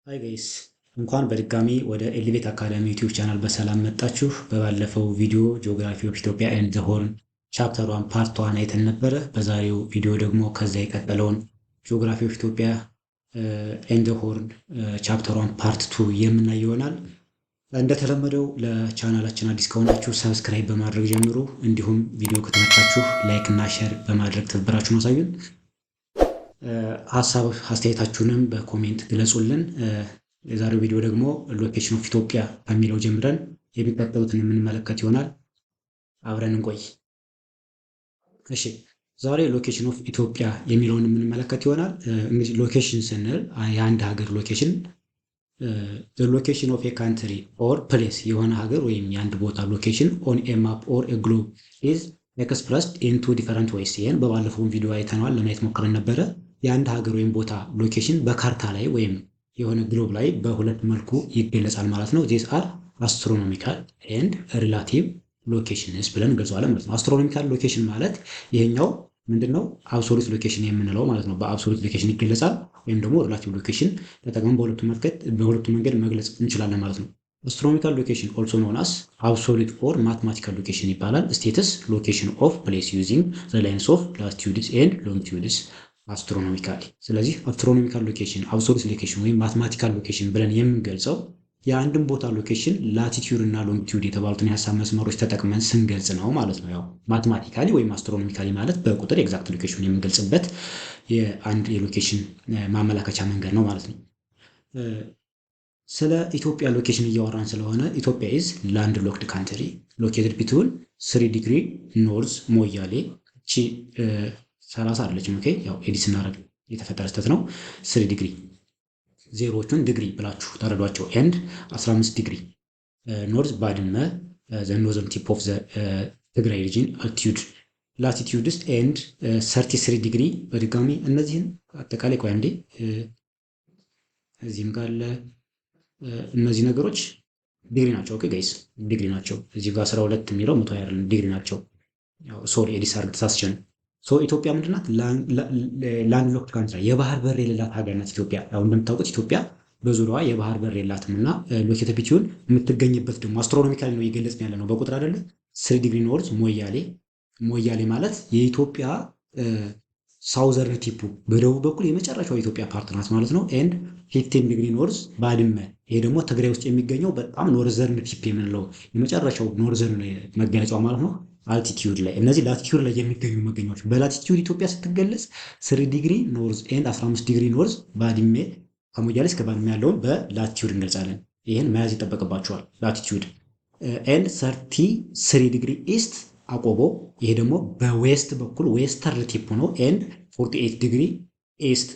ሃይ ጋይስ እንኳን በድጋሚ ወደ ኤሊቬት አካዳሚ ዩቲዩብ ቻናል በሰላም መጣችሁ። በባለፈው ቪዲዮ ጂኦግራፊ ኦፍ ኢትዮጵያ ኤንድ ዘ ሆርን ቻፕተር 1 ፓርት 1 አይተን ነበረ። በዛሬው ቪዲዮ ደግሞ ከዛ የቀጠለውን ጂኦግራፊ ኦፍ ኢትዮጵያ ኤንድ ዘ ሆርን ቻፕተር 1 ፓርት 2 የምናይ ይሆናል። እንደተለመደው ለቻናላችን አዲስ ከሆናችሁ ሰብስክራይብ በማድረግ ጀምሩ። እንዲሁም ቪዲዮ ከተመቻችሁ ላይክ እና ሼር በማድረግ ትብብራችሁን አሳዩን። ሀሳብ አስተያየታችሁንም በኮሜንት ግለጹልን። የዛሬው ቪዲዮ ደግሞ ሎኬሽን ኦፍ ኢትዮጵያ ከሚለው ጀምረን የሚቀጥሉትን የምንመለከት ይሆናል። አብረን እንቆይ። እሺ፣ ዛሬ ሎኬሽን ኦፍ ኢትዮጵያ የሚለውን የምንመለከት ይሆናል። እንግዲህ ሎኬሽን ስንል የአንድ ሀገር ሎኬሽን ሎኬሽን ኦፍ ኤ ካንትሪ ኦር ፕሌስ የሆነ ሀገር ወይም የአንድ ቦታ ሎኬሽን ኦን ኤ ማፕ ኦር ኤ ግሎብ ኢዝ ኤክስፕረስድ ኢን ቱ ዲፈረንት ዌይስ። ይህን በባለፈውን ቪዲዮ አይተነዋል፣ ለማየት ሞክረን ነበረ። የአንድ ሀገር ወይም ቦታ ሎኬሽን በካርታ ላይ ወይም የሆነ ግሎብ ላይ በሁለት መልኩ ይገለጻል ማለት ነው። ዚስ አር አስትሮኖሚካል ኤንድ ሪላቲቭ ሎኬሽንስ ብለን እንገልጸዋለን ማለት ነው። አስትሮኖሚካል ሎኬሽን ማለት ይሄኛው ምንድነው? አብሶሉት ሎኬሽን የምንለው ማለት ነው። በአብሶሉት ሎኬሽን ይገለጻል። ወይም ደግሞ ሪላቲቭ ሎኬሽን ተጠቅመን በሁለቱ መንገድ መግለጽ እንችላለን ማለት ነው። አስትሮኖሚካል ሎኬሽን ኦልሶ ኖን አስ አብሶሉት ኦር ማትማቲካል ሎኬሽን ይባላል። ስቴትስ ሎኬሽን ኦፍ ፕሌስ ዩዚንግ ዘ ላይንስ ኦፍ ላቲቲዩድስ ኤንድ ሎንጊቲዩድስ አስትሮኖሚካሊ። ስለዚህ አስትሮኖሚካል ሎኬሽን፣ አብሶሉት ሎኬሽን ወይም ማትማቲካል ሎኬሽን ብለን የምንገልጸው የአንድን ቦታ ሎኬሽን ላቲቲዩድ እና ሎንጊቲዩድ የተባሉትን የሀሳብ መስመሮች ተጠቅመን ስንገልጽ ነው ማለት ነው። ያው ማትማቲካሊ ወይም አስትሮኖሚካሊ ማለት በቁጥር ኤግዛክት ሎኬሽን የምንገልጽበት የአንድ የሎኬሽን ማመላከቻ መንገድ ነው ማለት ነው። ስለ ኢትዮጵያ ሎኬሽን እያወራን ስለሆነ ኢትዮጵያ ኢዝ ላንድ ሎክድ ካንትሪ ሎኬትድ ቢትዊን 3 ዲግሪ ኖርዝ ሞያሌ 30 አይደለችም። ኦኬ፣ ያው ኤዲት ስናደርግ የተፈጠረ ስህተት ነው። 3 ዲግሪ ዜሮዎቹን ዲግሪ ብላችሁ ተረዷቸው። ኤንድ 15 ዲግሪ ኖርዝ ባድመ ዘ ኖርዘርን ቲፕ ኦፍ ዘ ትግራይ ሪጅን አልቲዩድ ላቲቲዩድስ ኤንድ 33 ዲግሪ። በድጋሚ እነዚህን አጠቃላይ ቆይ አንዴ እዚህም ጋር እነዚህ ነገሮች ዲግሪ ናቸው። ኦኬ ጋይስ ዲግሪ ናቸው። እዚህ ጋር 12 የሚለው 120 አይደለም፣ ዲግሪ ናቸው። ያው ሶሪ ኤዲት አድርግ ተሳስቼ ነው። ኢትዮጵያ ምንድናት? ላንድ ሎክድ ካንትሪ የባህር በር የሌላት ሀገር ናት ኢትዮጵያ። ያው እንደምታውቁት ኢትዮጵያ በዙሪያዋ የባህር በር የላትም እና ሎኬትድ ቢትዊን የምትገኝበት ደግሞ አስትሮኖሚካሊ ነው እየገለጽን ያለ ነው፣ በቁጥር አይደለም። 3 ዲግሪ ኖርዝ ሞያሌ ማለት የኢትዮጵያ ሳውዘርን ቲፑ በደቡብ በኩል የመጨረሻው የኢትዮጵያ ፓርት ናት ማለት ነው። ኤንድ 15 ዲግሪ ኖርዝ ባድመ፣ ይሄ ደግሞ ትግራይ ውስጥ የሚገኘው በጣም ኖርዘርን ቲፕ የምንለው የመጨረሻው ኖርዘርን መገለጫው ማለት ነው። አልቲቲዩድ ላይ እነዚህ ላቲቲዩድ ላይ የሚገኙ መገኛዎች በላቲቲዩድ ኢትዮጵያ ስትገለጽ 3 ዲግሪ ኖርዝ ኤንድ 15 ዲግሪ ኖርዝ ባድሜ ከሞያሌ እስከ ባድሜ ያለውን በላቲቲዩድ እንገልጻለን። ይህን መያዝ ይጠበቅባቸዋል። ላቲቲዩድ ኤንድ 33 ዲግሪ ኢስት አቆቦ፣ ይሄ ደግሞ በዌስት በኩል ዌስተርን ቲፕ ነው። ኤንድ 48 ዲግሪ ኢስት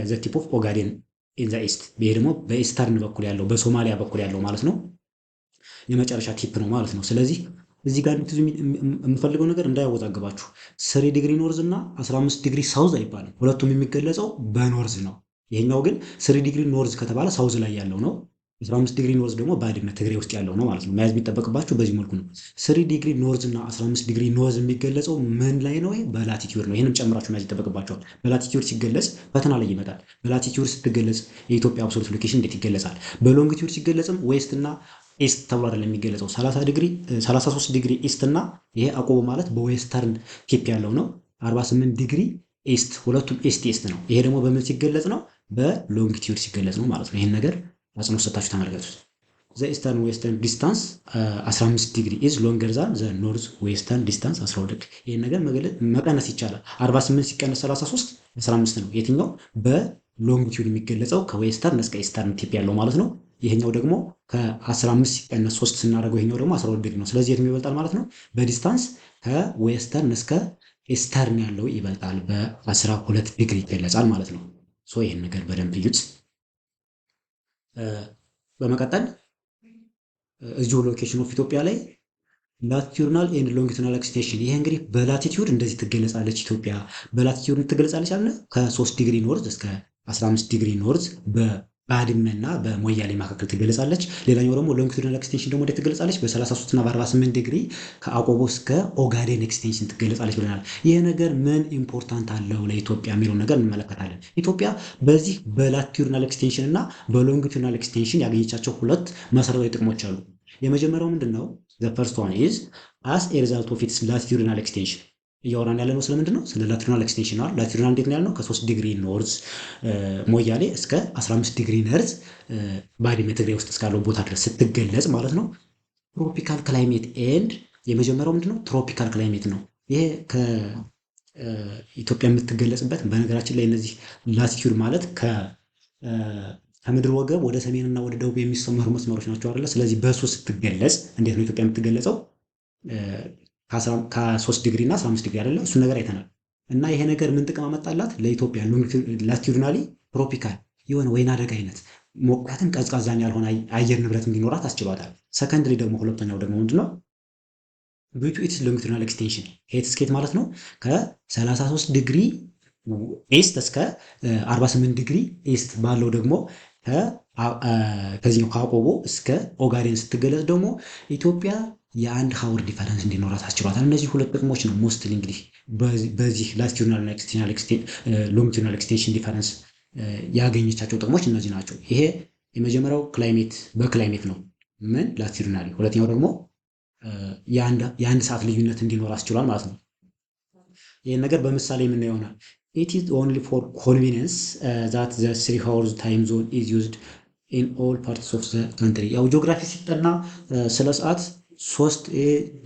ዘ ቲፕ ኦፍ ኦጋዴን ኢን ዘ ኢስት፣ ይሄ ደግሞ በኢስተርን በኩል ያለው በሶማሊያ በኩል ያለው ማለት ነው የመጨረሻ ቲፕ ነው ማለት ነው። ስለዚህ እዚህ ጋር የምፈልገው ነገር እንዳያወዛግባችሁ 3 ዲግሪ ኖርዝ እና 15 ዲግሪ ሳውዝ አይባልም። ሁለቱም የሚገለጸው በኖርዝ ነው። ይሄኛው ግን 3 ዲግሪ ኖርዝ ከተባለ ሳውዝ ላይ ያለው ነው። 15 ዲግሪ ኖርዝ ደግሞ ባድመ ትግራይ ውስጥ ያለው ነው ማለት ነው። መያዝ የሚጠበቅባችሁ በዚህ መልኩ ነው። 3 ዲግሪ ኖርዝ እና 15 ዲግሪ ኖርዝ የሚገለጸው ምን ላይ ነው? በላቲቲዩድ ነው። ይህንም ጨምራችሁ መያዝ ይጠበቅባቸዋል። በላቲቲዩድ ሲገለጽ ፈተና ላይ ይመጣል። በላቲቲዩድ ስትገለጽ የኢትዮጵያ አብሶሉት ሎኬሽን እንዴት ይገለጻል? በሎንጊቲዩድ ሲገለጽም ዌስት እና ኢስት ተብሎ አይደለም የሚገለጸው። 33 ዲግሪ ኢስት እና ይሄ አቆቦ ማለት በዌስተርን ቲፕ ያለው ነው። 48 ዲግሪ ኢስት፣ ሁለቱም ኢስት ነው። ይሄ ደግሞ በምን ሲገለጽ ነው? በሎንጊቲዩድ ሲገለጽ ነው ማለት ነው። ይሄን ነገር አጽንኦት ሰጣችሁ ተመልከቱት። ዘ ኢስተርን ዌስተርን ዲስታንስ 15 ዲግሪ ኢዝ ሎንገር ዛን ዘ ኖርዝ ዌስተርን ዲስታንስ 12። ይሄን ነገር መቀነስ ይቻላል። 48 ሲቀነስ 33 15 ነው። የትኛው በሎንጊቲዩድ የሚገለጸው ከዌስተርን እስከ ኢስተርን ቲፕ ያለው ማለት ነው። ይሄኛው ደግሞ ከ15 ሲቀነስ 3 ስናደርገው ይሄኛው ደግሞ 12 ዲግሪ ነው። ስለዚህ የትኛው ይበልጣል ማለት ነው? በዲስታንስ ከዌስተርን እስከ ኢስተርን ያለው ይበልጣል። በ12 ዲግሪ ይገለጻል ማለት ነው። ይህን ነገር በደንብ እዩት። በመቀጠል እዚሁ ሎኬሽን ኦፍ ኢትዮጵያ ላይ ላቲቲዩድናል ኤንድ ሎንጊቱዲናል ኤክስቴንሽን፣ ይሄ እንግዲህ በላቲቲዩድ እንደዚህ ትገለጻለች ኢትዮጵያ። በላቲቲዩድ ትገለጻለች አለ ከ3 ዲግሪ ኖርዝ እስከ 15 ዲግሪ ኖርዝ በባድመና በሞያሌ መካከል ትገለጻለች። ሌላኛው ደግሞ ሎንጊቱዲናል ኤክስቴንሽን ደግሞ እንዴት ትገለጻለች? በ33 እና በ48 ዲግሪ ከአቆቦ እስከ ኦጋዴን ኤክስቴንሽን ትገለጻለች ብለናል። ይህ ነገር ምን ኢምፖርታንት አለው ለኢትዮጵያ የሚለውን ነገር እንመለከታለን። ኢትዮጵያ በዚህ በላቲቱዲናል ኤክስቴንሽን እና በሎንጊቱዲናል ኤክስቴንሽን ያገኘቻቸው ሁለት መሰረታዊ ጥቅሞች አሉ። የመጀመሪያው ምንድን ነው? ዘ ፈርስት ዋን ኢዝ አስ ኤ ሪዛልት ኦፍ ኢትስ ላቲቱዲናል ኤክስቴንሽን እያወራን ያለ ነው ስለምንድን ነው? ስለ ላቲቱዲናል ኤክስቴንሽን ነው። ላቲቱዲናል እንዴት ነው ያልነው? ከ3 ዲግሪ ኖርዝ ሞያሌ እስከ 15 ዲግሪ ነርዝ ባድመ ትግራይ ውስጥ እስካለው ቦታ ድረስ ስትገለጽ ማለት ነው። ትሮፒካል ክላይሜት ኤንድ የመጀመሪያው ምንድን ነው? ትሮፒካል ክላይሜት ነው። ይሄ ከኢትዮጵያ የምትገለጽበት በነገራችን ላይ እነዚህ ላቲቱድ ማለት ከምድር ወገብ ወደ ሰሜንና ወደ ደቡብ የሚሰመሩ መስመሮች ናቸው አይደለ? ስለዚህ በሱ ስትገለጽ እንዴት ነው ኢትዮጵያ የምትገለጸው? ከ3 ዲግሪ እና 15 ዲግሪ አይደለ? እሱን ነገር አይተናል። እና ይሄ ነገር ምን ጥቅም አመጣላት ለኢትዮጵያ? ላቲቱዲናሊ ትሮፒካል የሆነ ወይና አደጋ አይነት ሞቃትም ቀዝቃዛም ያልሆነ አየር ንብረት እንዲኖራት አስችሏታል። ሰከንድሊ ደግሞ ሁለተኛው ደግሞ ምንድነው? ቢቱ ኢትስ ሎንጊቱዲናል ኤክስቴንሽን ከየት እስከ የት ማለት ነው? ከ33 ዲግሪ ኢስት እስከ 48 ዲግሪ ኢስት ባለው ደግሞ ከዚህኛው ከአቆቦ እስከ ኦጋዴን ስትገለጽ ደግሞ ኢትዮጵያ የአንድ ሀውር ዲፈረንስ እንዲኖራት አስችሏታል። እነዚህ ሁለት ጥቅሞች ነው ሞስትሊ እንግዲህ በዚህ ላቲቱዲናል ሎንጊቱዲናል ኤክስቴንሽን ዲፈረንስ ያገኘቻቸው ጥቅሞች እነዚህ ናቸው። ይሄ የመጀመሪያው በክላይሜት ነው ምን ላቲቱዲናሊ፣ ሁለተኛው ደግሞ የአንድ ሰዓት ልዩነት እንዲኖር አስችሏል ማለት ነው። ይህን ነገር በምሳሌ የምናየው ይሆናል። ኢት ኢዝ ኦንሊ ፎር ኮንቪኒየንስ ዛት ዘ 3 ሃወርስ ታይም ዞን ኢዝ ዩዝድ ኢን ኦል ፓርትስ ኦፍ ዘ ካንትሪ። ያው ጂኦግራፊ ሲጠና ስለ ሰዓት 3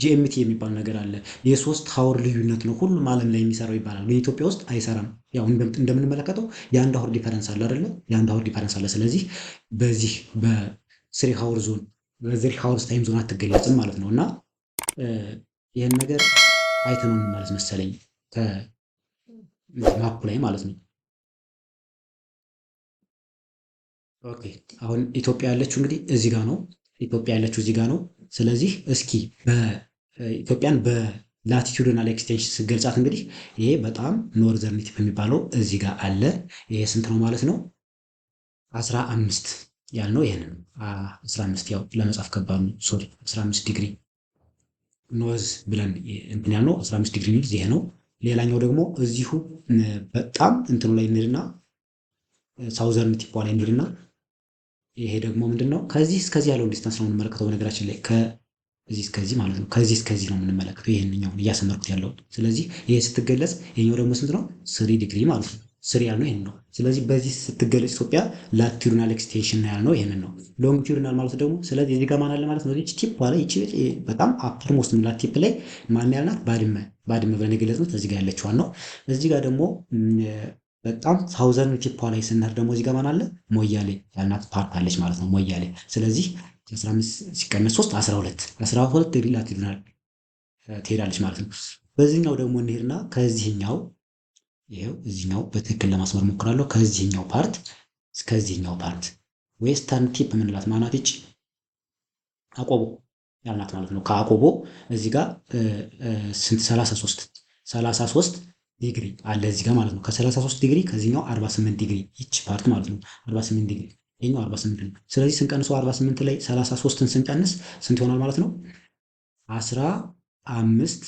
ጂኤምቲ የሚባል ነገር አለ። የ3 ሀወር ልዩነት ነው ሁሉም ዓለም ላይ የሚሰራው ይባላል። ግን ኢትዮጵያ ውስጥ አይሰራም። ያው እንደምንመለከተው የአንድ ሀወር ዲፈረንስ አለ አይደለ? የአንድ ሀወር ዲፈረንስ አለ። ስለዚህ በዚህ በ3 ሃወር ዞን በ3 ሃወርስ ታይም ዞን አትገለጽም ማለት ነው። እና ይህን ነገር አይተነው ማለት መሰለኝ ከማፑ ላይ ማለት ነው። ኦኬ አሁን ኢትዮጵያ ያለችው እንግዲህ እዚህ ጋር ነው። ኢትዮጵያ ያለችው እዚህ ጋር ነው። ስለዚህ እስኪ ኢትዮጵያን በላቲቱዲናል ኤክስቴንሽን ስገልጻት እንግዲህ ይሄ በጣም ኖርዘርን ቲፕ የሚባለው እዚህ ጋር አለ። ይሄ ስንት ነው ማለት ነው? 15 ያልነው ይሄንን 15 ያው ለመጻፍ ከባድ ነው። ሶሪ 15 ዲግሪ ኖዝ ብለን እንትን ያልነው 15 ዲግሪ ኖዝ ይሄ ነው። ሌላኛው ደግሞ እዚሁ በጣም እንትኑ ላይ እንሂድና ሳውዘርን ቲፕ ላይ እንሂድና ይሄ ደግሞ ምንድነው? ከዚህ እስከዚህ ያለውን ዲስታንስ ነው የምንመለከተው። በነገራችን ላይ ከዚህ እስከዚህ ማለት ነው። ከዚህ እስከዚህ ነው የምንመለከተው። ይሄንኛውን እያሰመርኩት ያለው። ስለዚህ ይሄ ስትገለጽ ይሄኛው ደግሞ ስንት ነው? 3 ዲግሪ ማለት ነው። 3 ያልነው ይሄን ነው። ስለዚህ በዚህ ስትገለጽ ኢትዮጵያ ላቲቱዲናል ኤክስቴንሽን ነው ያልነው ይሄንን ነው። ሎንጊቱዲናል ማለት ደግሞ ስለዚህ እዚህ ጋር ማን አለ ማለት ነው? እዚህ ቲፕ ላይ እቺ በጣም አፐር ሞስት ምላት ቲፕ ላይ ማን ያልናት? ባድመ ብለን የገለጽነው እዚህ ጋር ያለችዋን ነው። እዚህ ጋር ደግሞ በጣም ሳውዘርን ቲፕ ላይ ስንሄድ ደግሞ እዚህ ጋር ማን አለ? ሞያሌ ያልናት ፓርት አለች ማለት ነው። ሞያሌ ስለዚህ 15 ሲቀነስ 3 12 ዲግሪ ላቲቱዲናል ትሄዳለች ማለት ነው። በዚህኛው ደግሞ እንሄድና ከዚህኛው ይሄው እዚህኛው በትክክል ለማስመር ሞክራለሁ። ከዚህኛው ፓርት እስከዚህኛው ፓርት ዌስተርን ቲፕ ምንላት ማናት? ይች አቆቦ ያልናት ማለት ነው። ከአቆቦ እዚህ ጋር 33 ዲግሪ አለ እዚህ ጋር ማለት ነው። ከ33 ዲግሪ ከዚህኛው 48 ዲግሪ ይች ፓርት ማለት ነው። 48 ዲግሪ ይሄኛው 48 ነው። ስለዚህ ስንቀንሰው 48 ላይ 33ን ስንቀንስ ስንት ይሆናል ማለት ነው? 15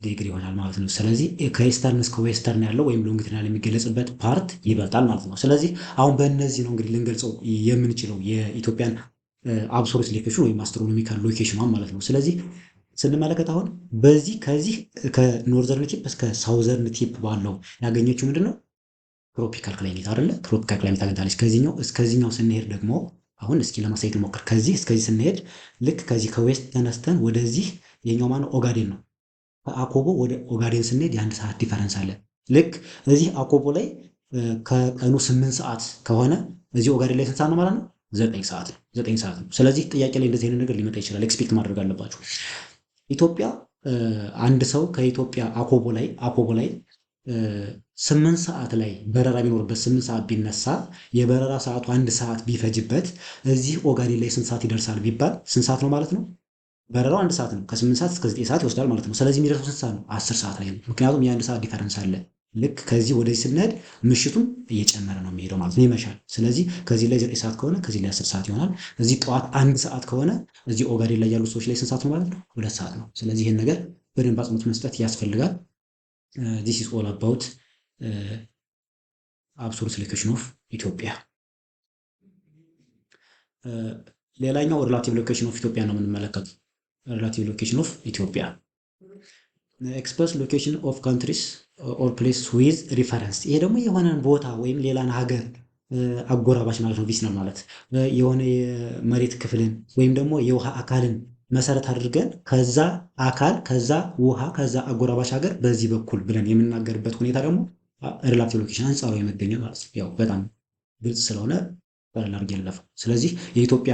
ዲግሪ ይሆናል ማለት ነው። ስለዚህ ከኢስተርን እስከ ዌስተርን ያለው ወይም ሎንጊቱዲናል የሚገለጽበት ፓርት ይበልጣል ማለት ነው። ስለዚህ አሁን በእነዚህ ነው እንግዲህ ልንገልጸው የምንችለው የኢትዮጵያን አብሶሉት ሎኬሽን ወይም አስትሮኖሚካል ሎኬሽኗን ማለት ነው። ስለዚህ ስንመለከት አሁን ከዚህ ከኖርዘርን ቲፕ እስከ ሳውዘርን ቲፕ ባለው ያገኘችው ምንድን ነው? ትሮፒካል ክላይሜት አይደለ? ትሮፒካል ክላይሜት አግኝታለች። ከዚህኛው እስከዚህኛው ስንሄድ ደግሞ አሁን እስኪ ለማሳየት እንሞክር። ከዚህ እስከዚህ ስንሄድ ልክ ከዚህ ከዌስት ተነስተን ወደዚህ የኛው ማነው? ኦጋዴን ነው። ከአኮቦ ወደ ኦጋዴን ስንሄድ የአንድ ሰዓት ዲፈረንስ አለ። ልክ እዚህ አኮቦ ላይ ከቀኑ 8 ሰዓት ከሆነ እዚህ ኦጋዴን ላይ ስንት ሰዓት ነው ማለት ነው? 9 ሰዓት ነው። 9 ሰዓት ነው። ስለዚህ ጥያቄ ላይ እንደዚህ አይነት ነገር ሊመጣ ይችላል። ኤክስፔክት ማድረግ አለባችሁ። ኢትዮጵያ አንድ ሰው ከኢትዮጵያ አኮቦ ላይ 8 ሰዓት ላይ በረራ ቢኖርበት 8 ሰዓት ቢነሳ የበረራ ሰዓቱ 1 ሰዓት ቢፈጅበት እዚህ ኦጋዴን ላይ ስንት ሰዓት ይደርሳል ቢባል ስንት ሰዓት ነው ማለት ነው? በረራው 1 ሰዓት ነው። ከ8 ሰዓት እስከ 9 ሰዓት ይወስዳል ማለት ነው። ስለዚህ የሚደርሰው ስንት ሰዓት ነው? 10 ሰዓት ላይ ነው። ምክንያቱም የ1 ሰዓት ዲፈረንስ አለ። ልክ ከዚህ ወደዚህ ስንሄድ ምሽቱም እየጨመረ ነው የሚሄደው ማለት ነው፣ ይመሻል። ስለዚህ ከዚህ ላይ 9 ሰዓት ከሆነ ከዚህ ላይ 10 ሰዓት ይሆናል። እዚህ ጠዋት 1 ሰዓት ከሆነ እዚህ ኦጋዴን ላይ ያሉ ሰዎች ላይ ስንት ሰዓት ነው ማለት ነው? 2 ሰዓት ነው። ስለዚህ ይህን ነገር በደንብ አጽንኦት መስጠት ያስፈልጋል። ዲስ ኢዝ ኦል አባውት አብሶሉት ሎኬሽን ኦፍ ኢትዮጵያ። ሌላኛው ሪላቲቭ ሎኬሽን ኦፍ ኢትዮጵያ ነው የምንመለከተው። ሪላቲቭ ሎኬሽን ኦፍ ኢትዮጵያ ኤክስፕረስ ሎኬሽን ኦፍ ካንትሪስ ኦር ፕሌስ ዊዝ ሪፈረንስ። ይሄ ደግሞ የሆነን ቦታ ወይም ሌላን ሀገር አጎራባች ማለት ነው። ቪሲናል ማለት የሆነ የመሬት ክፍልን ወይም ደግሞ የውሃ አካልን መሰረት አድርገን ከዛ አካል ከዛ ውሃ ከዛ አጎራባች ሀገር በዚህ በኩል ብለን የምናገርበት ሁኔታ ደግሞ ሪላቲቭ ሎኬሽን አንጻራዊ መገኘ ማለት ነው። ያው በጣም ግልጽ ስለሆነ ቀላል አድርጌ ልለፈው። ስለዚህ የኢትዮጵያ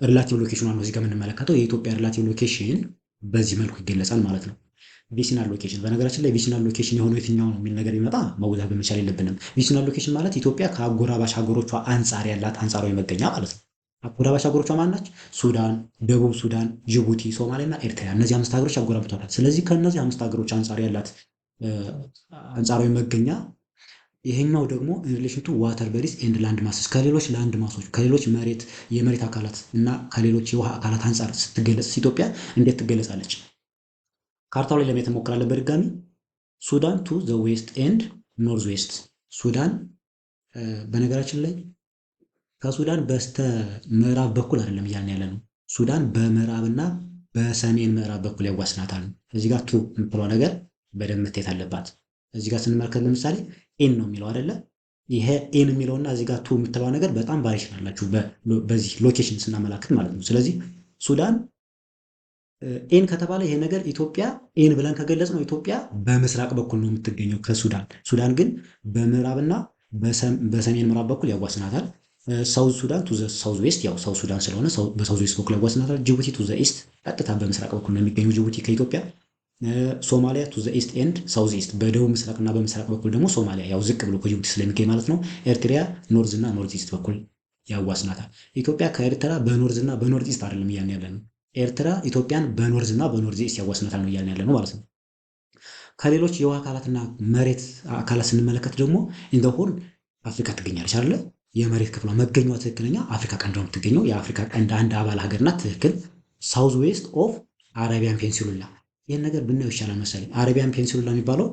ሪላቲቭ ሎኬሽን ነው እዚህ ጋር የምንመለከተው። የኢትዮጵያ ሪላቲቭ ሎኬሽን በዚህ መልኩ ይገለጻል ማለት ነው። ቪሲናል ሎኬሽን፣ በነገራችን ላይ ቪሲናል ሎኬሽን የሆነው የትኛው ነው የሚል ነገር ቢመጣ መወዛገብ መቻል የለብንም። ቪሲናል ሎኬሽን ማለት ኢትዮጵያ ከአጎራባች ሀገሮቿ አንጻር ያላት አንጻራዊ መገኛ ማለት ነው። አጎራባች ሀገሮቿ ማን ናቸው? ሱዳን፣ ደቡብ ሱዳን፣ ጅቡቲ፣ ሶማሌ እና ኤርትራ። እነዚህ 5 ሀገሮች አጎራብተዋል። ስለዚህ ከእነዚህ 5 ሀገሮች አንጻር ያላት አንጻራዊ መገኛ ይሄኛው ደግሞ ሪሌሽን ቱ ዋተር በዲስ ኤንድ ላንድ ማስስ ከሌሎች ላንድ ማሶች ከሌሎች የመሬት አካላት እና ከሌሎች የውሃ አካላት አንጻር ስትገለጽ ኢትዮጵያ እንዴት ትገለጻለች? ካርታው ላይ ለማየት እንሞክራለን በድጋሚ። ሱዳን ቱ ዘ ዌስት ኤንድ ኖርዝ ዌስት። ሱዳን በነገራችን ላይ ከሱዳን በስተ ምዕራብ በኩል አይደለም እያልን ያለ ነው። ሱዳን በምዕራብና በሰሜን ምዕራብ በኩል ያዋስናታል። እዚህ ጋር ቱ የምትለው ነገር በደንብ መታየት አለባት። እዚህ ጋር ስንመለከት ለምሳሌ ኤን ነው የሚለው አይደለ? ይሄ ኤን የሚለውና እዚህ ጋር ቱ የምትለው ነገር በጣም ቫሪሽን አላችሁ በዚህ ሎኬሽን ስናመላክት ማለት ነው። ስለዚህ ሱዳን ኤን ከተባለ ይሄ ነገር ኢትዮጵያ ኤን ብለን ከገለጽ ነው ኢትዮጵያ በምስራቅ በኩል ነው የምትገኘው ከሱዳን። ሱዳን ግን በምዕራብና በሰሜን ምዕራብ በኩል ያዋስናታል። ሳውዝ ሱዳን ቱ ዘ ሳውዝ ዌስት፣ ያው ሳውዝ ሱዳን ስለሆነ በሳውዝ ዌስት በኩል ያዋስናታል። ጅቡቲ ቱ ዘ ኢስት፣ ቀጥታ በምስራቅ በኩል ነው የሚገኘው ጅቡቲ ከኢትዮጵያ። ሶማሊያ ቱ ዘ ኢስት ኤንድ ሳውዝ ኢስት፣ በደቡብ ምስራቅና በምስራቅ በኩል ደግሞ ሶማሊያ ያው ዝቅ ብሎ ከጅቡቲ ስለሚገኝ ማለት ነው። ኤርትሪያ ኖርዝ እና ኖርዝ ኢስት በኩል ያዋስናታል። ኢትዮጵያ ከኤርትራ በኖርዝ እና በኖርዝ ኢስት አይደለም እያልን ያለ ነው። ኤርትራ ኢትዮጵያን በኖርዝ እና በኖርዝ ኢስት ያዋስናታል ነው እያልን ያለ ነው ማለት ነው። ከሌሎች የውሃ አካላትና መሬት አካላት ስንመለከት ደግሞ ኢን ዘ ሆል አፍሪካ ትገኛለች አይደለ? የመሬት ክፍሏ መገኛዋ ትክክለኛ አፍሪካ ቀንድ ነው የምትገኘው። የአፍሪካ ቀንድ አንድ አባል ሀገር ናት። ትክክል። ሳውዝ ዌስት ኦፍ አረቢያን ፔንሲሉላ። ይህን ነገር ብናየው ይሻላል መሰለኝ። አረቢያን ፔንሲሉላ የሚባለው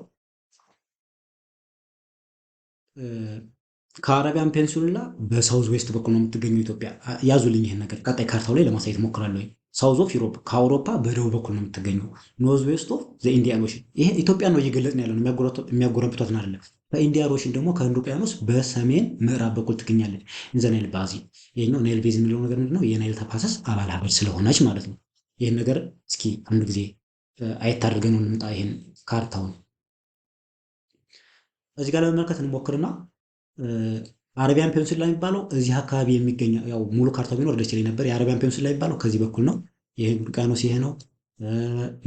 ከአረቢያን ፔንሲሉላ በሳውዝ ዌስት በኩል ነው የምትገኘው ኢትዮጵያ። ያዙልኝ ይህን ነገር ቀጣይ ካርታው ላይ ለማሳየት እሞክራለሁ። ሳውዝ ኦፍ ዩሮፕ ከአውሮፓ በደቡብ በኩል ነው የምትገኘው። ኖርዝ ዌስት ኦፍ ዘ ኢንዲያን ኦሽን፣ ይሄ ኢትዮጵያ ነው እየገለጽን ያለ ነው፣ የሚያጎረብቷትን አይደለም። ከኢንዲያን ኦሽን ደግሞ ከህንድ ውቅያኖስ በሰሜን ምዕራብ በኩል ትገኛለች። ኢን ዘ ናይል ባዚን። ይሄኛው ናይል ቤዝ የሚለው ነገር ምንድነው? የናይል ተፋሰስ አባል ሀገር ስለሆነች ማለት ነው። ይህን ነገር እስኪ አንድ ጊዜ አየት አድርገን ነው እንምጣ። ይሄን ካርታውን እዚህ ጋር ለመመልከት እንሞክርና አረቢያን ፔንሱላ የሚባለው እዚህ አካባቢ የሚገኝ ያው ሙሉ ካርታ ቢኖር ደስ ይለኝ ነበር። የአረቢያን ፔንሱላ የሚባለው ከዚህ በኩል ነው። ይሄ ውቅያኖስ ይሄ ነው።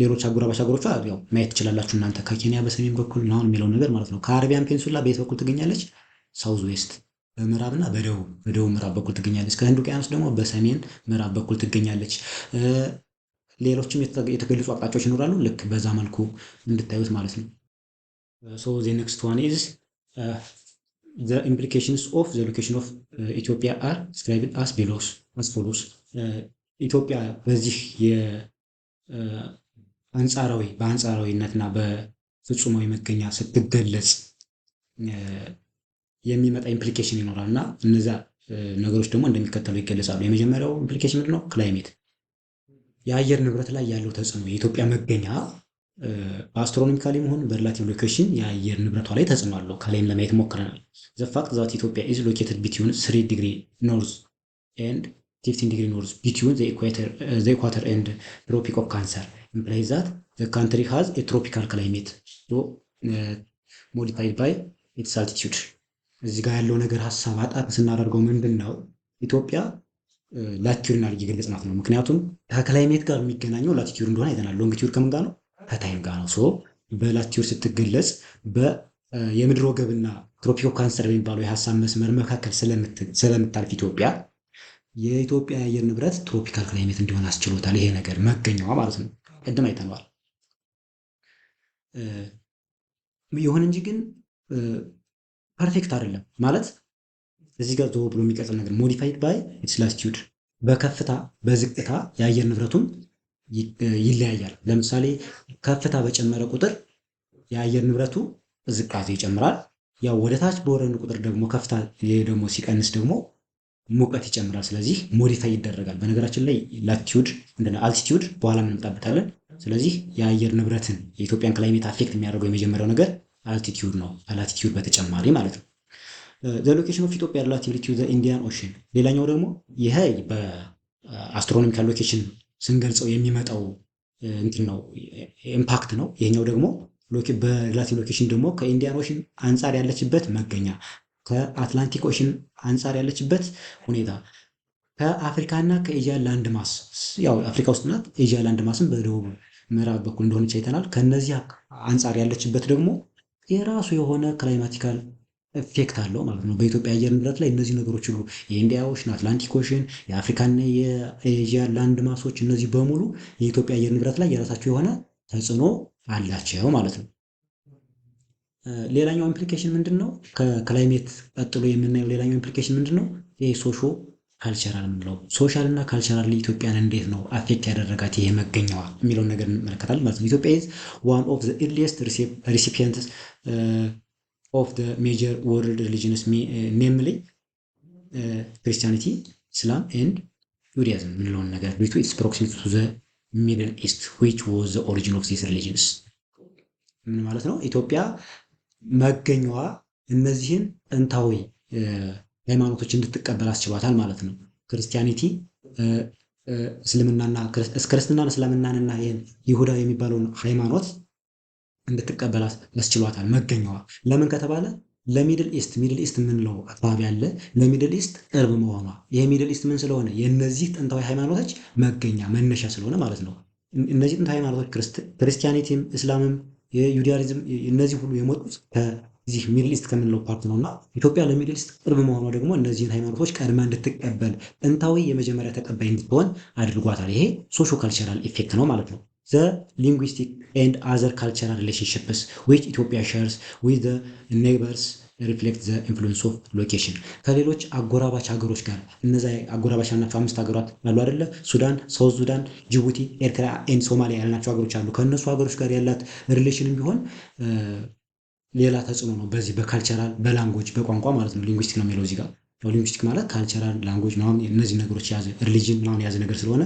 ሌሎች አጎራባች ሀገሮቿ ያው ማየት ትችላላችሁ እናንተ ከኬንያ በሰሜን በኩል ነው የሚለው ነገር ማለት ነው። ከአረቢያን ፔንሱላ በየት በኩል ትገኛለች? ሳውዝ ዌስት በምዕራብና በደቡብ ምዕራብ በኩል ትገኛለች። ከህንድ ውቅያኖስ ደግሞ በሰሜን ምዕራብ በኩል ትገኛለች። ሌሎችም የተገለጹ አቅጣጫዎች ይኖራሉ። ልክ በዛ መልኩ እንድታዩት ማለት ነው። ሶ ዘ ኔክስት ዋን ኢዝ the implications of the location of Ethiopia are described as follows. ኢትዮጵያ በዚህ በአንጻራዊነትና በፍጹማዊ መገኛ ስትገለጽ የሚመጣ ኢምፕሊኬሽን ይኖራል እና እነዚያ ነገሮች ደግሞ እንደሚከተለው ይገለጻሉ። የመጀመሪያው ኢምፕሊኬሽን ምንድን ነው? ክላይሜት፣ የአየር ንብረት ላይ ያለው ተጽዕኖ። የኢትዮጵያ መገኛ በአስትሮኖሚካሊ መሆን በሪላቲቭ ሎኬሽን የአየር ንብረቷ ላይ ተጽዕኖ አለው። ከላይም ለማየት ሞክረናል። ዘ ፋክት ዛት ኢትዮጵያ ኢዝ ሎኬትድ ቢትዊን 3 ዲግሪ ኖርዝ ኤንድ 15 ዲግሪ ኖርዝ ቢትዊን ዘ ኢኳተር ኤንድ ትሮፒክ ኦፍ ካንሰር ኢምፕላይዝ ዛት ዘ ካንትሪ ሃዝ ኤ ትሮፒካል ክላይሜት ሞዲፋይድ ባይ ኢትስ አልቲቲዩድ። እዚህ ጋር ያለው ነገር ሀሳብ አጣት ስናደርገው ምንድን ነው? ኢትዮጵያ ላቲቲዩድን እየገለጽናት ነው። ምክንያቱም ከክላይሜት ጋር የሚገናኘው ላቲቲዩድ እንደሆነ አይተናል። ሎንጊቲዩድ ከምን ጋር ነው? ከታይም ጋር ነው። ሶ በላቲቲዩድ ስትገለጽ የምድር ወገብና ትሮፒክ ኦፍ ካንሰር የሚባለው የሀሳብ መስመር መካከል ስለምታልፍ ኢትዮጵያ የኢትዮጵያ የአየር ንብረት ትሮፒካል ክላይሜት እንዲሆን አስችሎታል። ይሄ ነገር መገኘዋ ማለት ነው። ቅድም አይተነዋል። ይሁን እንጂ ግን ፐርፌክት አይደለም ማለት እዚህ ጋር ዞሮ ብሎ የሚቀጥል ነገር ሞዲፋይድ ባይ ኢትስ ላቲቲዩድ በከፍታ በዝቅታ የአየር ንብረቱም ይለያያል። ለምሳሌ ከፍታ በጨመረ ቁጥር የአየር ንብረቱ ቅዝቃዜ ይጨምራል። ያው ወደ ታች በወረድን ቁጥር ደግሞ ከፍታ ደግሞ ሲቀንስ ደግሞ ሙቀት ይጨምራል። ስለዚህ ሞዲፋይ ይደረጋል። በነገራችን ላይ ላቲቲዩድ እንደ አልቲቲዩድ በኋላ እንመጣበታለን። ስለዚህ የአየር ንብረትን የኢትዮጵያን ክላይሜት አፌክት የሚያደርገው የመጀመሪያው ነገር አልቲቲዩድ ነው፣ ከላቲቲዩድ በተጨማሪ ማለት ነው። ዘ ሎኬሽን ኦፍ ኢትዮጵያ ሪላቲቭሊ ቱ ዘ ኢንዲያን ኦሽን። ሌላኛው ደግሞ ይሄ በአስትሮኖሚካል ሎኬሽን ስንገልጸው የሚመጣው እንትን ነው ኢምፓክት ነው። ይሄኛው ደግሞ በሪላቲቭ ሎኬሽን ደግሞ ከኢንዲያን ኦሽን አንጻር ያለችበት መገኛ፣ ከአትላንቲክ ኦሽን አንጻር ያለችበት ሁኔታ፣ ከአፍሪካና ከኤዥያ ላንድ ማስ ያው አፍሪካ ውስጥ ናት፣ ኤዥያ ላንድ ማስም በደቡብ ምዕራብ በኩል እንደሆነች አይተናል። ከነዚህ አንጻር ያለችበት ደግሞ የራሱ የሆነ ክላይማቲካል ኢፌክት አለው ማለት ነው በኢትዮጵያ አየር ንብረት ላይ። እነዚህ ነገሮች ሁሉ የኢንዲያ ኦሽን፣ አትላንቲክ ኦሽን፣ የአፍሪካና የኤዥያ ላንድ ማሶች እነዚህ በሙሉ የኢትዮጵያ አየር ንብረት ላይ የራሳቸው የሆነ ተጽዕኖ አላቸው ማለት ነው። ሌላኛው ኢምፕሊኬሽን ምንድን ነው? ከክላይሜት ቀጥሎ የምናየው ሌላኛው ኢምፕሊኬሽን ምንድን ነው? ይሄ ሶሾ ካልቸራል የምንለው ሶሻል እና ካልቸራል ኢትዮጵያን እንዴት ነው አፌክት ያደረጋት ይሄ መገኛዋ የሚለውን ነገር እንመለከታለን ማለት ነው። ኢትዮጵያ ኢዝ ዋን ኦፍ ዘ ኤርሊየስት ሪሲፒየንትስ ኦፍ ዘ ሜጀር ወርልድ ሪሊጅንስ ኔምሊ ክርስቲያኒቲ፣ ኢስላም ኤንድ ጁዳይዝም የምንለውን ነገር ቱ ኢትስ ፕሮክሲሚቲ ቱ ዘ ሚድል ኢስት ዊች ዋዝ ዘ ኦሪጂን ኦፍ ዚስ ሪሊጅንስ። ምን ማለት ነው? ኢትዮጵያ መገኛዋ እነዚህን ጥንታዊ ሃይማኖቶች እንድትቀበል አስችሏታል ማለት ነው። ክርስቲያኒቲ እስልምናና ክርስትናን እስልምናንና ይህን ይሁዳ የሚባለውን ሃይማኖት እንድትቀበል አስችሏታል መገኛዋ። ለምን ከተባለ ለሚድል ኢስት ሚድል ኢስት የምንለው አካባቢ አለ። ለሚድል ኢስት ቅርብ መሆኗ ይሄ ሚድል ኢስት ምን ስለሆነ የእነዚህ ጥንታዊ ሃይማኖቶች መገኛ መነሻ ስለሆነ ማለት ነው። እነዚህ ጥንታዊ ሃይማኖቶች ክርስቲያኒቲም፣ እስላምም፣ የዩዳይዝም እነዚህ ሁሉ የመጡት ከዚህ ሚድል ኢስት ከምንለው ፓርት ነው እና ኢትዮጵያ ለሚድል ኢስት ቅርብ መሆኗ ደግሞ እነዚህን ሃይማኖቶች ቀድማ እንድትቀበል ጥንታዊ የመጀመሪያ ተቀባይ እንድትሆን አድርጓታል። ይሄ ሶሾ ካልቸራል ኢፌክት ነው ማለት ነው። ዘ ሊንጉስቲክ ኤንድ አዘር ካልቸራል ሪሌሽንሽፕስ ዊች ኢትዮጵያ ሸርስ ዊዝ ዘ ኔይበርስ ሪፍሌክት ዘ ኢንፍሉዌንስ ኦፍ ሎኬሽን። ከሌሎች አጎራባች ሀገሮች ጋር እነዛ አጎራባች ያልናቸው 5 ሀገራት አሉ አይደለ? ሱዳን፣ ሳውዝ ሱዳን፣ ጅቡቲ፣ ኤርትራ ኤንድ ሶማሊያ ያልናቸው ሀገሮች አሉ። ከእነሱ ሀገሮች ጋር ያላት ሪሌሽንም ቢሆን ሌላ ተጽዕኖ ነው። በዚህ በካልቸራል በላንጎጅ በቋንቋ ማለት ነው። ሊንጉስቲክ ነው የሚለው እዚህ ጋር። ሊንጉስቲክ ማለት ካልቸራል ላንጎጅ ምናምን እነዚህ ነገሮች የያዘ ሪሊጅን ምናምን የያዘ ነገር ስለሆነ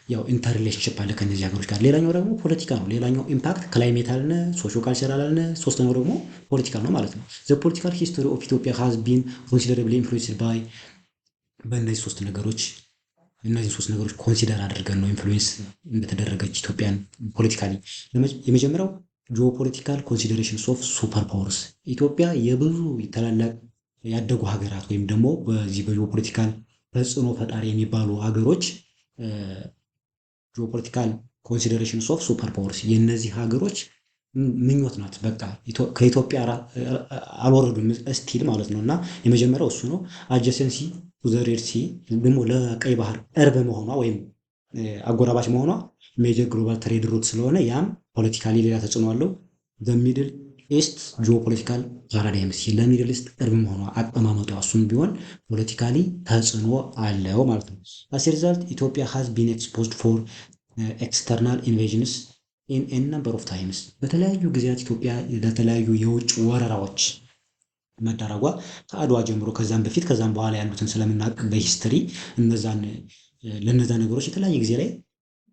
ያው ኢንተር ሪሌሽንሽፕ አለ ከነዚህ ሀገሮች ጋር። ሌላኛው ደግሞ ፖለቲካ ነው። ሌላኛው ኢምፓክት ክላይሜት አልነ፣ ሶሾ ካልቸራል አልነ፣ ሶስተኛው ደግሞ ፖለቲካል ነው ማለት ነው። ዘ ፖለቲካል ሂስቶሪ ኦፍ ኢትዮጵያ ሃዝ ቢን ኮንሲደረብሊ ኢንፍሉዌንስድ ባይ በእነዚህ ሶስት ነገሮች ኮንሲደር አድርገን ነው ኢንፍሉዌንስ እንደተደረገች ኢትዮጵያን ፖለቲካሊ። የመጀመሪያው ጂኦፖለቲካል ኮንሲደሬሽንስ ኦፍ ሱፐር ፓወርስ። ኢትዮጵያ የብዙ ታላላቅ ያደጉ ሀገራት ወይም ደግሞ በዚህ በጂኦፖለቲካል ተጽዕኖ ፈጣሪ የሚባሉ ሀገሮች ጂኦፖለቲካል ኮንሲደሬሽንስ ኦፍ ሱፐር ፓወርስ የእነዚህ ሀገሮች ምኞት ናት። በቃ ከኢትዮጵያ አልወረዱም ስቲል ማለት ነው። እና የመጀመሪያው እሱ ነው። አጀሰንሲ ቱ ዘ ሬድ ሲ ደግሞ ለቀይ ባህር ቅርብ መሆኗ ወይም አጎራባች መሆኗ ሜጀር ግሎባል ትሬድ ሩት ስለሆነ ያም ፖለቲካሊ ሌላ ተጽዕኖ አለው። በሚድል ኢስት ጂኦፖለቲካል ፓራዳይምስ ለሚድል ኢስት ቅርብ መሆኗ አቀማመጧ እሱም ቢሆን ፖለቲካሊ ተጽዕኖ አለው ማለት ነው። አስ ሪዛልት ኢትዮጵያ ሃዝ ቢን ኤክስፖዝድ ፎር ኤክስተርናል ኢንቬዥንስ ኢን ኤ ነምበር ኦፍ ታይምስ። በተለያዩ ጊዜያት ኢትዮጵያ ለተለያዩ የውጭ ወረራዎች መዳረጓ ከአድዋ ጀምሮ ከዛም በፊት ከዛም በኋላ ያሉትን ስለምናውቅ በሂስትሪ ለነዛ ነገሮች የተለያየ ጊዜ ላይ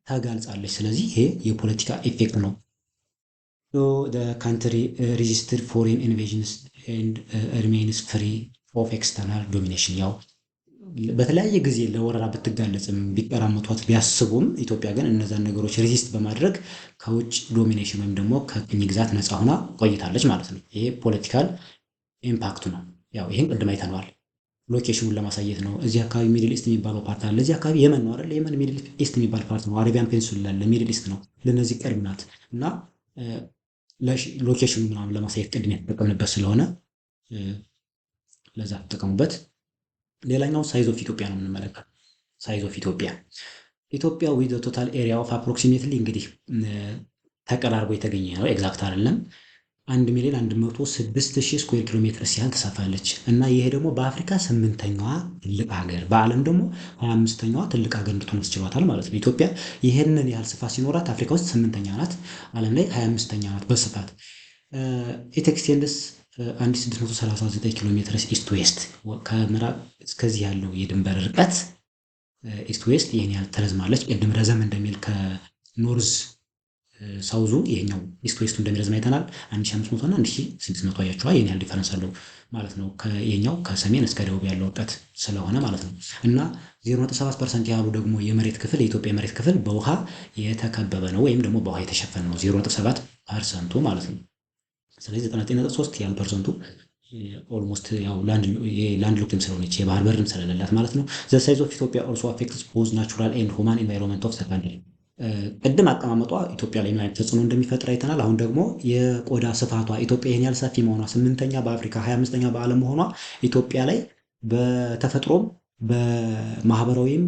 ተጋልጻለች። ስለዚህ ይሄ የፖለቲካ ኢፌክት ነው። the country resisted foreign invasions and remains free of external domination። ያው በተለያየ ጊዜ ለወረራ ብትጋለጽም ቢቀራመቷት ቢያስቡም ኢትዮጵያ ግን እነዛን ነገሮች ሬዚስት በማድረግ ከውጭ ዶሚኔሽን ወይም ደግሞ ከቅኝ ግዛት ነፃ ሆና ቆይታለች ማለት ነው። ይሄ ፖለቲካል ኢምፓክቱ ነው። ያው ይሄን ቅድም አይተነዋል። ሎኬሽኑን ለማሳየት ነው። እዚህ አካባቢ ሚድል ኢስት የሚባለው ፓርት አለ። እዚህ አካባቢ የመን ነው አይደል? የመን ሚድል ኢስት የሚባል ፓርት ነው። አረቢያን ፔንሱላ አለ፣ ሚድል ኢስት ነው። ለነዚህ ቅርብ ናት እና ሎኬሽኑ ምናምን ለማሳየት ቅድም የተጠቀምንበት ስለሆነ ለዛ ተጠቀሙበት። ሌላኛው ሳይዝ ኦፍ ኢትዮጵያ ነው የምንመለከት። ሳይዝ ኦፍ ኢትዮጵያ ዊዝ ቶታል ኤሪያ ኦፍ አፕሮክሲሜትሊ እንግዲህ ተቀራርቦ የተገኘ ነው፣ ኤግዛክት አይደለም። 1,106,000 ስኩዌር ኪሎ ሜትር ያህል ትሰፋለች እና ይሄ ደግሞ በአፍሪካ 8ኛዋ ትልቅ ሀገር በዓለም ደግሞ 25ኛዋ ትልቅ ሀገር እንድትሆን አስችሏታል ማለት ነው። ኢትዮጵያ ይህንን ያህል ስፋት ሲኖራት አፍሪካ ውስጥ 8ኛ ናት፣ ዓለም ላይ 25ኛ ናት በስፋት። ኢት ኤክስቴንድስ 1639 ኪሎ ሜትር ኢስት ዌስት፣ ከምዕራብ እስከዚህ ያለው የድንበር ርቀት ኢስት ዌስት ይህን ያህል ትረዝማለች። ቅድም ረዘም እንደሚል ከኖርዝ ሳውዙ ይሄኛው ኢስት ዌስቱ እንደሚረዝም አይተናል። 1500 እና 1600 አያችኋል። ይሄን ያህል ዲፈረንስ አለው ማለት ነው። ይሄኛው ከሰሜን እስከ ደቡብ ያለው ርቀት ስለሆነ ማለት ነው። እና 0.7% ያህሉ ደግሞ የመሬት ክፍል የኢትዮጵያ የመሬት ክፍል በውሃ የተከበበ ነው ወይም ደግሞ በውሃ የተሸፈነ ነው። 0.7% ማለት ነው። ስለዚህ 99.3 ያህል ፐርሰንቱ ኦልሞስት ያው ላንድ ሎክድም ስለሆነች የባህር በርም ስለሌላት ማለት ነው። ዘ ሳይዝ ኦፍ ኢትዮጵያ ኦልሶ አፌክትስ ቦዝ ናቹራል ኤንድ ሁማን ኤንቫይሮንመንት ኦፍ ዘ ካንትሪ። ቅድም አቀማመጧ ኢትዮጵያ ላይ ምን አይነት ተጽዕኖ እንደሚፈጥር አይተናል። አሁን ደግሞ የቆዳ ስፋቷ ኢትዮጵያ ይህን ያህል ሰፊ መሆኗ 8ኛ በአፍሪካ 25ኛ በዓለም መሆኗ ኢትዮጵያ ላይ በተፈጥሮም በማህበራዊም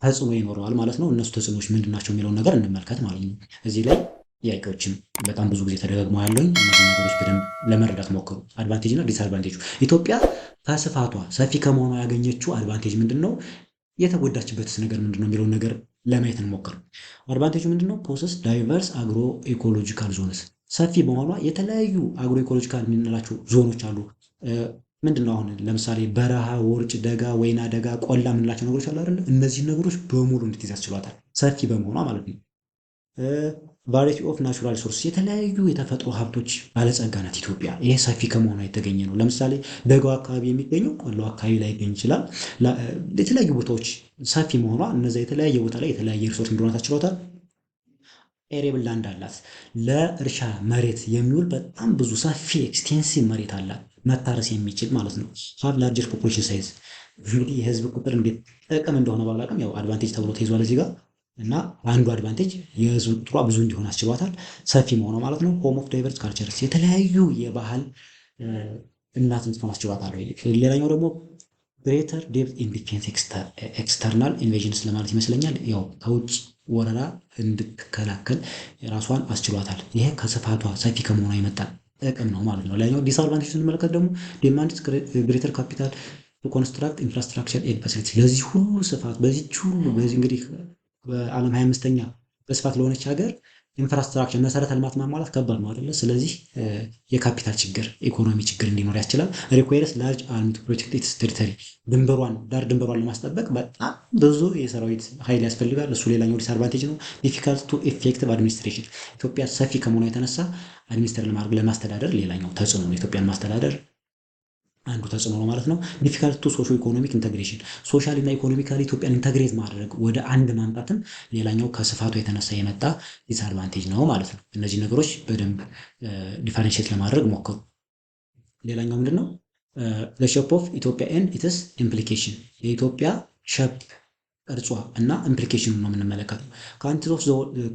ተጽዕኖ ይኖረዋል ማለት ነው። እነሱ ተጽዕኖዎች ምንድን ናቸው የሚለውን ነገር እንመልከት ማለት ነው። እዚህ ላይ ጥያቄዎችን በጣም ብዙ ጊዜ ተደጋግመው ያለውኝ እነዚህ ነገሮች በደንብ ለመረዳት ሞክሩ። አድቫንቴጅ እና ዲስአድቫንቴጁ ኢትዮጵያ ከስፋቷ ሰፊ ከመሆኗ ያገኘችው አድቫንቴጅ ምንድን ነው? የተጎዳችበትስ ነገር ምንድን ነው የሚለውን ነገር ለማየት እንሞክር። አድቫንቴጁ ምንድን ነው? ፖሰስ ዳይቨርስ አግሮ ኢኮሎጂካል ዞንስ፣ ሰፊ በመሆኗ የተለያዩ አግሮ ኢኮሎጂካል የምንላቸው ዞኖች አሉ። ምንድን ነው አሁን ለምሳሌ በረሃ፣ ውርጭ፣ ደጋ፣ ወይና ደጋ፣ ቆላ የምንላቸው ነገሮች አሉ አይደለ? እነዚህ ነገሮች በሙሉ እንድትይዝ ያስችሏታል ሰፊ በመሆኗ ማለት ነው። ቫሪቲ ኦፍ ናቹራል ሪሶርስ፣ የተለያዩ የተፈጥሮ ሀብቶች ባለጸጋ ናት ኢትዮጵያ። ይሄ ሰፊ ከመሆኗ የተገኘ ነው። ለምሳሌ ደጋው አካባቢ የሚገኘው ቆላው አካባቢ ላይ ይገኝ ይችላል። የተለያዩ ቦታዎች ሰፊ መሆኗ እነዛ የተለያየ ቦታ ላይ የተለያየ ሪሶርስ እንዲሆን ታስችሏታል። ኤሬብል ላንድ አላት። ለእርሻ መሬት የሚውል በጣም ብዙ ሰፊ ኤክስቴንሲቭ መሬት አላት፣ መታረስ የሚችል ማለት ነው። ሀብ ላርጀር ፖፑሌሽን ሳይዝ፣ እንግዲህ የህዝብ ቁጥር እንዴት ጥቅም እንደሆነ ባላቅም ያው አድቫንቴጅ ተብሎ ተይዟል እዚህ ጋር እና አንዱ አድቫንቴጅ የህዝብ ቁጥሯ ብዙ እንዲሆን አስችሏታል፣ ሰፊ መሆኗ ማለት ነው። ሆም ኦፍ ዳይቨርስ ካልቸርስ፣ የተለያዩ የባህል እናት እንድትሆን አስችሏታል። ሌላኛው ደግሞ ግሬተር ዴፕት ኢን ዲፌንስ ኤክስተርናል ኢንቬዥንስ ለማለት ይመስለኛል። ያው ከውጭ ወረራ እንድትከላከል ራሷን አስችሏታል። ይሄ ከስፋቷ ሰፊ ከመሆኗ የመጣ ጥቅም ነው ማለት ነው። ሌላኛው ዲስአድቫንቴጅ ስንመለከት ደግሞ ዲማንድስ ግሬተር ካፒታል ቱ ኮንስትራክት ኢንፍራስትራክቸር ኤንድ ፋሲሊቲ። ለዚህ ሁሉ ስፋት በዚህ እንግዲህ በዓለም 25ኛ በስፋት ለሆነች ሀገር ኢንፍራስትራክቸር መሰረተ ልማት ማሟላት ከባድ ነው አይደለ? ስለዚህ የካፒታል ችግር ኢኮኖሚ ችግር እንዲኖር ያስችላል። ሪኳየርስ ላርጅ አርሚ ቱ ፕሮቴክት ኢትስ ቴሪቶሪ፣ ዳር ድንበሯን ለማስጠበቅ በጣም ብዙ የሰራዊት ኃይል ያስፈልጋል። እሱ ሌላኛው ዲስአድቫንቴጅ ነው። ዲፊካልት ቱ ኤፌክቲቭ አድሚኒስትሬሽን፣ ኢትዮጵያ ሰፊ ከመሆኗ የተነሳ አድሚኒስትሬት ለማስተዳደር ሌላኛው ተጽዕኖ ነው። ኢትዮጵያን ማስተዳደር አንዱ ተጽዕኖ ነው ማለት ነው። ዲፊካልት ቱ ሶሾ ኢኮኖሚክ ኢንተግሬሽን፣ ሶሻል እና ኢኮኖሚካሊ ኢትዮጵያን ኢንተግሬት ማድረግ ወደ አንድ ማምጣትም ሌላኛው ከስፋቱ የተነሳ የመጣ ዲስአድቫንቴጅ ነው ማለት ነው። እነዚህ ነገሮች በደንብ ዲፈረንሺየት ለማድረግ ሞክሩ። ሌላኛው ምንድን ነው? ሼፕ ኦፍ ኢትዮጵያ ኤንድ ኢትስ ኢምፕሊኬሽን፣ የኢትዮጵያ ሼፕ ቅርጿ እና ኢምፕሊኬሽኑ ነው የምንመለከተው።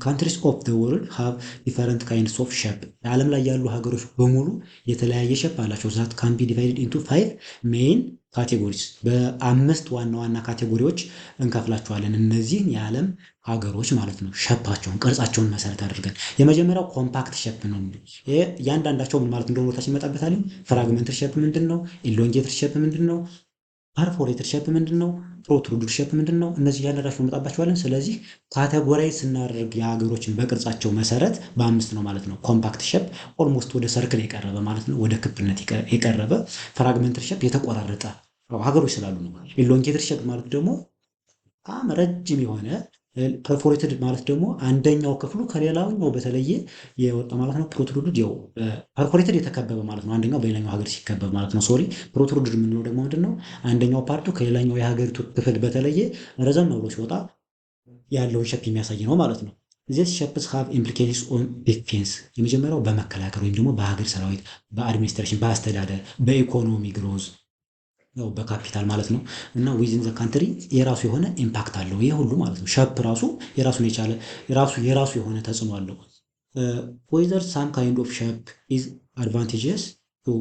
ካንትሪስ ኦፍ ዘ ወርልድ ሃቭ ዲፈረንት ካይንድስ ኦፍ ሼፕ፣ የዓለም ላይ ያሉ ሀገሮች በሙሉ የተለያየ ሼፕ አላቸው። ዛት ካን ቢ ዲቫይድድ ኢንቱ 5 ሜይን ካቴጎሪስ፣ በ5 ዋና ዋና ካቴጎሪዎች እንከፍላቸዋለን እነዚህን የዓለም ሀገሮች ማለት ነው። ሼፓቸውን ቅርጻቸውን መሰረት አድርገን የመጀመሪያው ኮምፓክት ሼፕ ነው። እያንዳንዳቸው ምን ማለት እንደሆነ ታች ይመጣበታል። ፍራግመንትድ ሼፕ ምንድን ነው? ኢሎንጌትድ ሼፕ ምንድን ነው? ፐርፎሬትድ ሼፕ ምንድን ነው? ፕሮትሩድድ ሼፕ ምንድን ነው? እነዚህ እያንዳንዳቸው እንመጣባቸዋለን። ስለዚህ ካቴጎራይዝ ስናደርግ የሀገሮችን በቅርጻቸው መሰረት በ5 ነው ማለት ነው። ኮምፓክት ሼፕ ኦልሞስት ወደ ሰርክል የቀረበ ማለት ነው፣ ወደ ክብነት የቀረበ። ፍራግመንትድ ሼፕ የተቆራረጠ ሀገሮች ስላሉ ነው። ኢሎንጌትድ ሼፕ ማለት ደግሞ በጣም ረጅም የሆነ፣ ፐርፎሬትድ ማለት ደግሞ አንደኛው ክፍሉ ከሌላኛው በተለየ የወጣ ማለት ነው። ፕሮትሩድድ ያው ፐርፎሬትድ የተከበበ ማለት ነው፣ አንደኛው በሌላኛው ሀገር ሲከበብ ማለት ነው። ሶሪ ፕሮትሩድድ የምንለው ደግሞ ምንድን ነው? አንደኛው ፓርቱ ከሌላኛው የሀገሪቱ ክፍል በተለየ ረዘም ብሎ ሲወጣ ያለውን ሼፕ የሚያሳይ ነው ማለት ነው። ዚስ ሼፕስ ሃቭ ኢምፕሊኬሽንስ ኦን ዲፌንስ፣ የመጀመሪያው በመከላከል ወይም ደግሞ በሀገር ሰራዊት፣ በአድሚኒስትሬሽን፣ በአስተዳደር፣ በኢኮኖሚ ግሮዝ ያው በካፒታል ማለት ነው። እና ዊዝን ዘ ካንትሪ የራሱ የሆነ ኢምፓክት አለው ይሄ ሁሉ ማለት ነው። ሼፕ ራሱ የራሱን የቻለ የራሱ የሆነ ተጽዕኖ አለው። ዌዘር ሳም ካይንድ ኦፍ ሼፕ ኢዝ አድቫንቴጀስ ቱ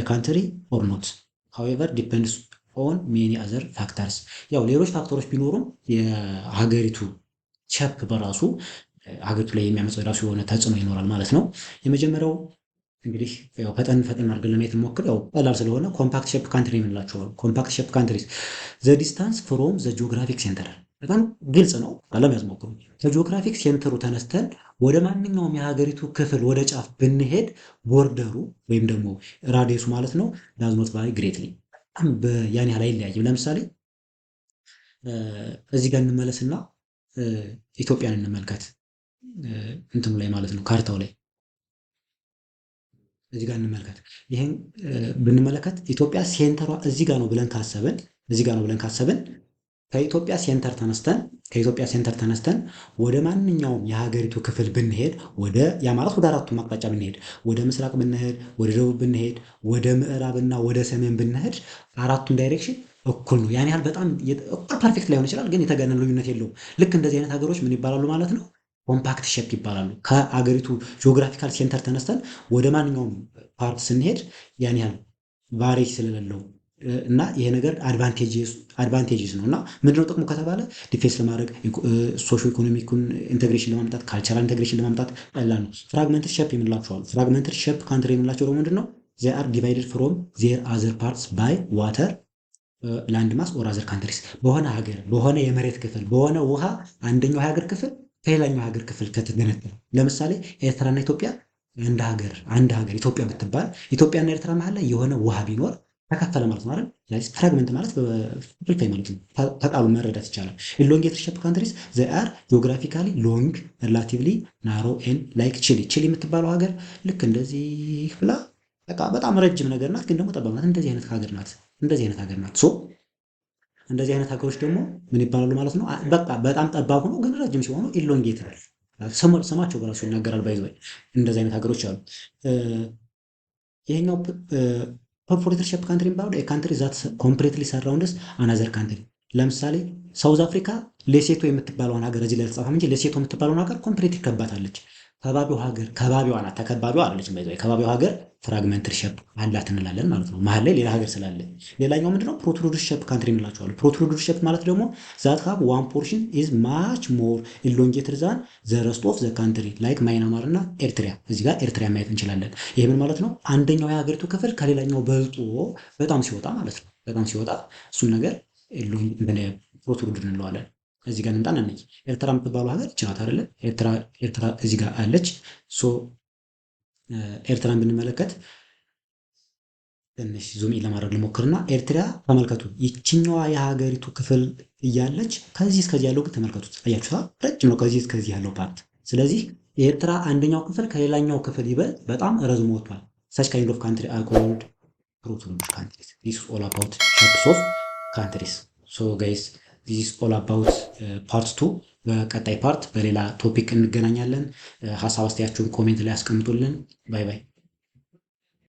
ካንትሪ ኦር ኖት ሃዌቨር ዲፔንድስ ኦን ሜኒ አዘር ፋክተርስ። ያው ሌሎች ፋክተሮች ቢኖሩም የሀገሪቱ ሼፕ በራሱ ሀገሪቱ ላይ የሚያመጣው የራሱ የሆነ ተጽዕኖ ይኖራል ማለት ነው። የመጀመሪያው እንግዲህ ያው ፈጠን ፈጠን አድርገን ለማየት እንሞክር። ያው ቀላል ስለሆነ ኮምፓክት ሼፕ ካንትሪ የምንላቸው ኮምፓክት ሼፕ ካንትሪስ ዘ ዲስታንስ ፍሮም ዘ ጂኦግራፊክ ሴንተር በጣም ግልጽ ነው። ቀለም ያዝሞክሩ። ከጂኦግራፊክ ሴንተሩ ተነስተን ወደ ማንኛውም የሀገሪቱ ክፍል ወደ ጫፍ ብንሄድ ቦርደሩ ወይም ደግሞ ራዲየሱ ማለት ነው ዳዝኖት ቫሪ ግሬትሊ በጣም ያን ያህል አይለያይም። ለምሳሌ እዚህ ጋር እንመለስና ኢትዮጵያን እንመልከት። እንትኑ ላይ ማለት ነው ካርታው ላይ እዚህ ጋር እንመልከት። ይሄን ብንመለከት ኢትዮጵያ ሴንተሯ እዚህ ጋር ነው ብለን ካሰብን ከኢትዮጵያ ሴንተር ተነስተን ወደ ማንኛውም የሀገሪቱ ክፍል ብንሄድ ያ ማለት ወደ አራቱም አቅጣጫ ብንሄድ ወደ ምስራቅ ብንሄድ፣ ወደ ደቡብ ብንሄድ፣ ወደ ምዕራብና ወደ ሰሜን ብንሄድ አራቱም ዳይሬክሽን እኩል ነው። ያን ያህል በጣም ፐርፌክት ላይሆን ይችላል፣ ግን የተጋነነ ልዩነት የለውም። ልክ እንደዚህ አይነት ሀገሮች ምን ይባላሉ ማለት ነው? ኮምፓክት ሼፕ ይባላሉ። ከአገሪቱ ጂኦግራፊካል ሴንተር ተነስተን ወደ ማንኛውም ፓርት ስንሄድ ያን ያህል ቫሪዬሽን ስለሌለው እና ይሄ ነገር አድቫንቴጅስ ነው። እና ምንድነው ጥቅሙ ከተባለ ዲፌንስ ለማድረግ ሶሾ ኢኮኖሚኩን ኢንቴግሬሽን ለማምጣት ካልቸራል ኢንቴግሬሽን ለማምጣት ቀላል ነው። ፍራግመንትድ ሼፕ የምንላቸው ፍራግመንትድ ሼፕ ካንትሪ የምንላቸው ደግሞ ምንድነው? ዜ አር ዲቫይድድ ፍሮም ዜር አዘር ፓርትስ ባይ ዋተር ላንድ ማስ ኦር አዘር ካንትሪስ በሆነ የመሬት ክፍል በሆነ ውሃ አንደኛው የሀገር ክፍል ከሌላኛው ሀገር ክፍል ከተገነጠለ ለምሳሌ ኤርትራና ኢትዮጵያ አንድ ሀገር ኢትዮጵያ ብትባል ኢትዮጵያና ኤርትራ መሀል ላይ የሆነ ውሃ ቢኖር ተከፈለ ማለት ነው አይደል? ስለዚህ ፍራግመንት ማለት በፍልፋይ ማለት ነው። ከቃሉ መረዳት ይቻላል። ኢሎንጌትድ ሼፕ ካንትሪስ ዘይ አር ጂኦግራፊካሊ ሎንግ ሪላቲቭሊ ናሮ ኤንድ ላይክ ቺሊ የምትባለው ሀገር ልክ እንደዚህ ብላ በቃ በጣም ረጅም ነገር ናት፣ ግን ደግሞ ጠባብ ናት። እንደዚህ አይነት ሀገር ናት። ሶ እንደዚህ አይነት ሀገሮች ደግሞ ምን ይባላሉ ማለት ነው? በቃ በጣም ጠባብ ሆኖ ግን ረጅም ሲሆኑ ኢሎንጌትድ ስማቸው በራሱ ይናገራል። ባይዘው እንደዚህ አይነት ሀገሮች አሉ። ይሄኛው ፐርፎሬትድ ሼፕ ካንትሪ የሚባለው ካንትሪ ዛት ኮምፕሊትሊ ሰራውንድስ አናዘር ካንትሪ። ለምሳሌ ሳውዝ አፍሪካ ሌሴቶ የምትባለውን ሀገር እዚህ ላይ ተጻፈም እንጂ ሌሴቶ የምትባለውን ሀገር ኮምፕሊት ይከባታለች። ከባቢዋ ናት፣ ተከባቢዋ አይደለችም። ባይዘው ከባቢዋ ሀገር ፍራግመንትድ ሼፕ አላት እንላለን ማለት ነው፣ መሀል ላይ ሌላ ሀገር ስላለ። ሌላኛው ምንድነው? ፕሮትሩድድ ሼፕ ካንትሪ እንላቸዋለን። ፕሮትሩድድ ሼፕ ማለት ደግሞ ዛት ሃቭ ዋን ፖርሽን ኢዝ ማች ሞር ኢሎንጌትድ ዛን ዘ ረስት ኦፍ ዘ ካንትሪ ላይክ ማይናማር እና ኤርትሪያ። እዚህ ጋር ኤርትሪያ ማየት እንችላለን። ይሄ ምን ማለት ነው? አንደኛው የሀገሪቱ ክፍል ከሌላኛው በልጦ በጣም ሲወጣ ማለት ነው። በጣም ሲወጣ እሱን ነገር ፕሮትሩድድ እንለዋለን። እዚህ ጋር እንምጣና እንይ። ኤርትራ የምትባለው ሀገር ይህች ናት አይደለ? ኤርትራ እዚህ ጋር አለች። ሶ ኤርትራን ብንመለከት ትንሽ ዙም ኢን ለማድረግ ልሞክርና ኤርትራ ተመልከቱ። ይችኛዋ የሀገሪቱ ክፍል እያለች ከዚህ እስከዚህ ያለው ግን ተመልከቱት። አያችሁታ? ረጅም ነው ከዚህ እስከዚህ ያለው ፓርት። ስለዚህ የኤርትራ አንደኛው ክፍል ከሌላኛው ክፍል ይበልጥ በጣም ረዝሞ ወጥቷል። such kind of country are called protrude countries. This is all about shapes of countries. So guys, this is all about part 2። በቀጣይ ፓርት በሌላ ቶፒክ እንገናኛለን። ሀሳብ አስተያየታችሁን ኮሜንት ላይ አስቀምጡልን። ባይ ባይ።